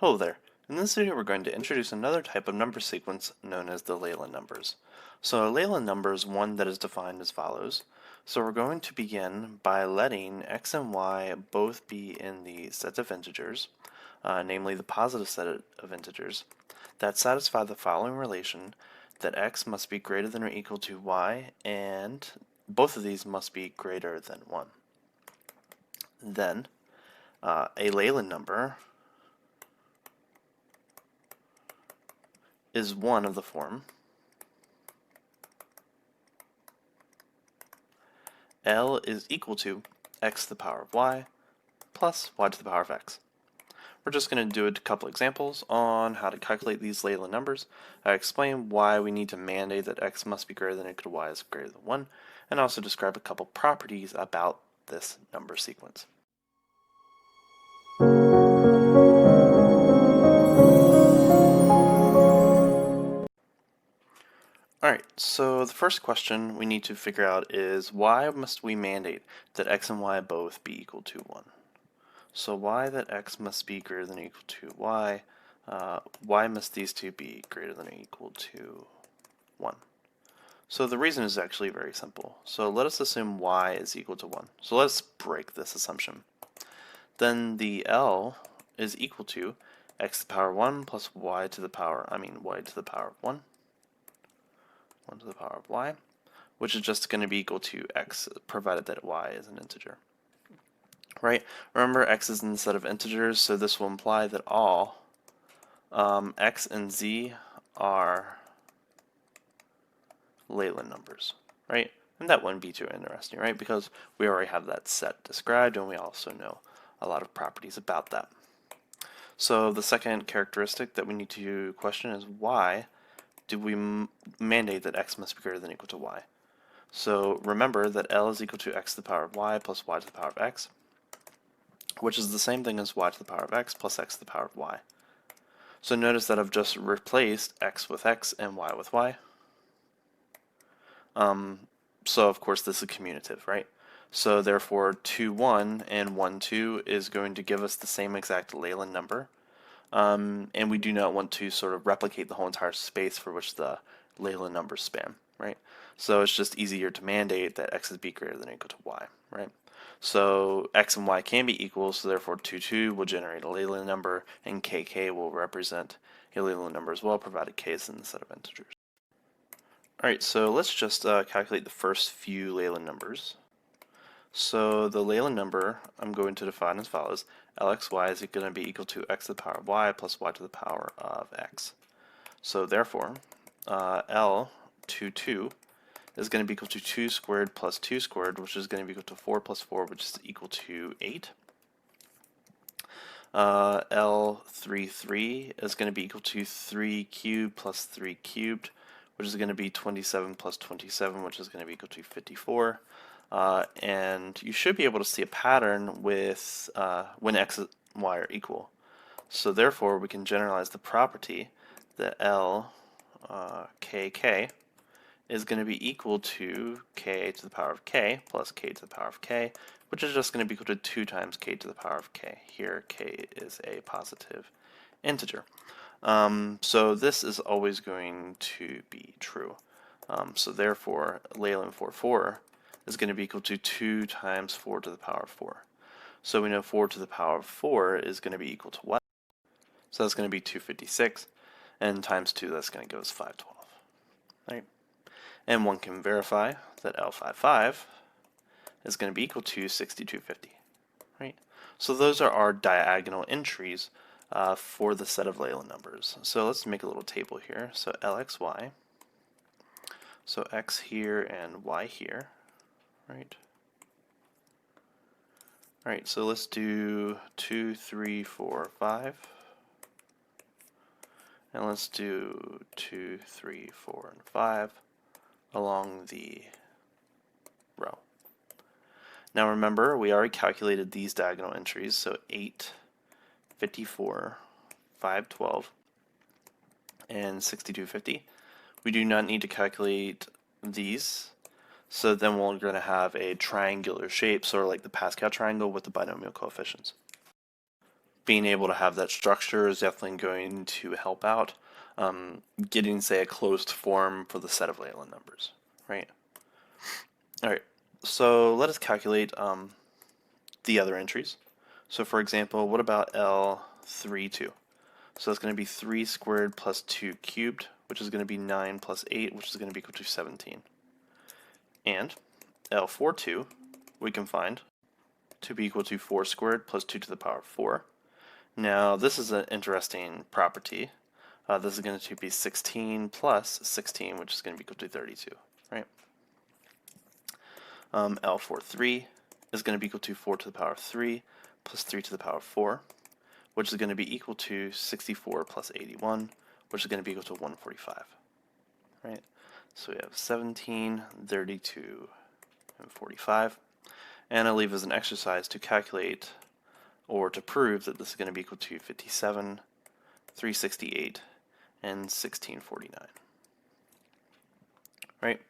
Hello there. In this video we're going to introduce another type of number sequence known as the Leyland numbers. So a Leyland number is one that is defined as follows. So we're going to begin by letting x and y both be in the sets of integers, namely the positive set of integers, that satisfy the following relation that x must be greater than or equal to y, and both of these must be greater than 1. Then a Leyland number is one of the form L is equal to x to the power of y plus y to the power of x. We're just going to do a couple examples on how to calculate these Leyland numbers. I explain why we need to mandate that x must be greater than or equal to y is greater than 1, and also describe a couple properties about this number sequence. Alright, so the first question we need to figure out is why must we mandate that x and y both be equal to 1? So why that x must be greater than or equal to y, why must these two be greater than or equal to 1? So the reason is actually very simple. So let us assume y is equal to 1. So let's break this assumption. Then the L is equal to x to the power 1 plus y to the power, y to the power of 1. 1 to the power of y, which is just going to be equal to x, provided that y is an integer. Right? Remember, x is in the set of integers, so this will imply that all x and z are Leyland numbers, right? And that wouldn't be too interesting, right? Because we already have that set described, and we also know a lot of properties about that. So the second characteristic that we need to question is why do we mandate that x must be greater than or equal to y? So remember that L is equal to x to the power of y plus y to the power of x, which is the same thing as y to the power of x plus x to the power of y. So notice that I've just replaced x with x and y with y. So of course this is commutative, right? So therefore 2, 1 and 1, 2 is going to give us the same exact Leyland number. And we do not want to sort of replicate the whole entire space for which the Leyland numbers span, right? So it's just easier to mandate that x is be greater than or equal to y, right? So x and y can be equal, so therefore 2, 2 will generate a Leyland number, and kk will represent a Leyland number as well, provided k is in the set of integers. Alright, so let's just calculate the first few Leyland numbers. So the Leyland number I'm going to define as follows. Lxy is going to be equal to x to the power of y plus y to the power of x. So therefore, L22 is going to be equal to 2 squared plus 2 squared, which is going to be equal to 4 plus 4, which is equal to 8. L33 is going to be equal to 3 cubed plus 3 cubed, which is going to be 27 plus 27, which is going to be equal to 54. And you should be able to see a pattern with when x and y are equal. So therefore, we can generalize the property that L kk is going to be equal to k to the power of k plus k to the power of k, which is just going to be equal to 2 times k to the power of k. Here, k is a positive integer. So this is always going to be true. So therefore, Leyland 4 is going to be equal to 2 times 4 to the power of 4. So we know 4 to the power of 4 is going to be equal to what? So that's going to be 256, and times 2, that's going to give us 512. Right? And one can verify that L55 is going to be equal to 6250. Right? So those are our diagonal entries for the set of Leyland numbers. So let's make a little table here. So Lxy, so x here and y here, right? Alright, so let's do 2, 3, 4, 5. And let's do 2, 3, 4, and 5 along the row. Now remember, we already calculated these diagonal entries, so 8, 54, 512, and 6250. We do not need to calculate these, so then we're going to have a triangular shape, sort of like the Pascal triangle with the binomial coefficients. being able to have that structure is definitely going to help out getting, say, a closed form for the set of Leyland numbers, right? All right, so let us calculate the other entries. So for example, what about L32? So that's going to be 3 squared plus 2 cubed, which is going to be 9 plus 8, which is going to be equal to 17. And L42 we can find to be equal to 4 squared plus 2 to the power of 4. Now this is an interesting property. This is going to be 16 plus 16, which is going to be equal to 32, right? L43 is going to be equal to 4 to the power of 3 plus 3 to the power of 4, which is going to be equal to 64 plus 81, which is going to be equal to 145, right? So we have 17, 32, and 45. And I'll leave as an exercise to calculate or to prove that this is going to be equal to 57, 368, and 1649, right?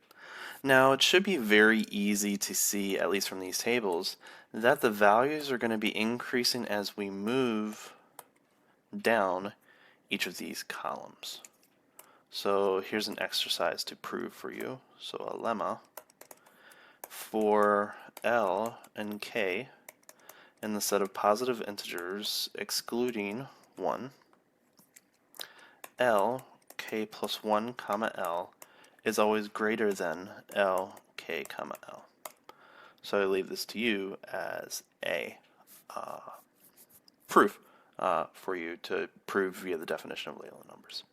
Now it should be very easy to see, at least from these tables, that the values are going to be increasing as we move down each of these columns. So here's an exercise to prove for you. So a lemma for L and K in the set of positive integers excluding 1, L, K plus 1, comma L is always greater than L, K, comma L. So I leave this to you as a proof for you to prove via the definition of Leyland numbers.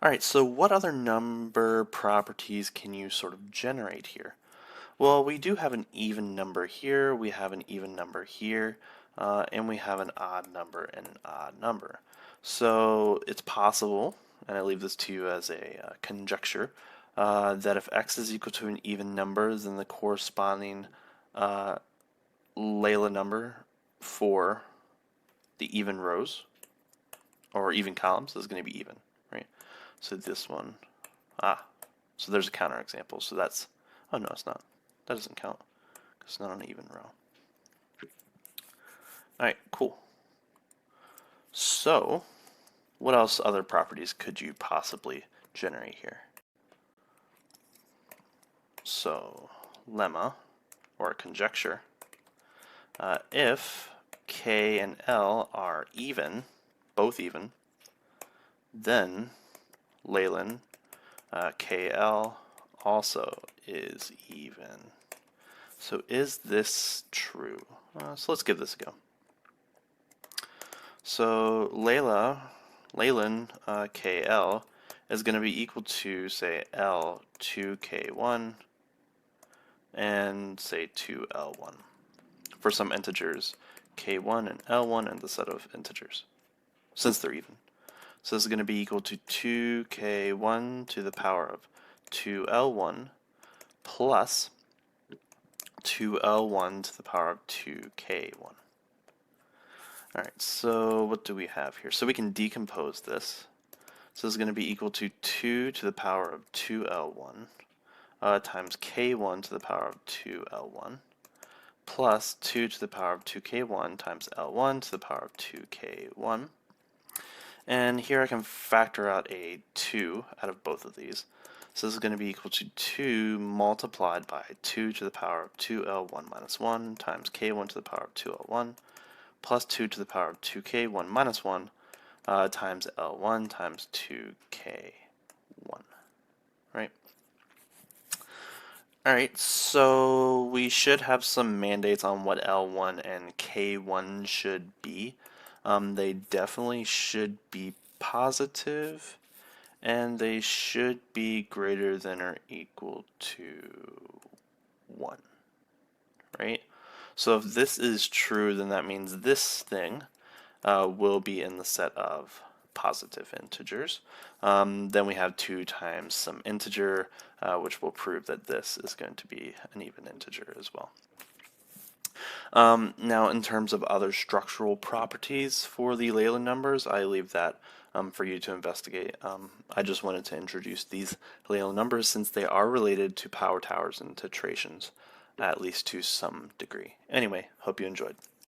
Alright, so what other number properties can you sort of generate here? Well, we do have an even number here, we have an even number here, and we have an odd number and an odd number. So it's possible, and I leave this to you as a conjecture, that if x is equal to an even number, then the corresponding Leyland number for the even rows or even columns is going to be even, right? So this one, so there's a counterexample. So that's, oh no, it's not. That doesn't count because it's not on an even row. All right, cool. So what else other properties could you possibly generate here? So lemma, or a conjecture, if K and L are even, both even, then Leyland KL also is even. So is this true? So let's give this a go. So Leyland KL is going to be equal to, say, L2K1 and, say, 2L1 for some integers K1 and L1 and the set of integers, since they're even. So this is going to be equal to 2K1 to the power of 2L1 plus 2L1 to the power of 2K1. Alright, so what do we have here? So we can decompose this. So this is going to be equal to 2 to the power of 2L1 times K1 to the power of 2L1 plus 2 to the power of 2K1 times L1 to the power of 2K1. And here I can factor out a 2 out of both of these. So this is going to be equal to 2 multiplied by 2 to the power of 2L1 minus 1 times K1 to the power of 2L1 plus 2 to the power of 2K1 minus 1 times L1 times 2K1, right? Alright, so we should have some mandates on what L1 and K1 should be. They definitely should be positive, and they should be greater than or equal to 1, right? So if this is true, then that means this thing will be in the set of positive integers. Then we have 2 times some integer, which will prove that this is going to be an even integer as well. Now in terms of other structural properties for the Leyland numbers, I leave that for you to investigate. I just wanted to introduce these Leyland numbers since they are related to power towers and tetrations, at least to some degree. Anyway, hope you enjoyed.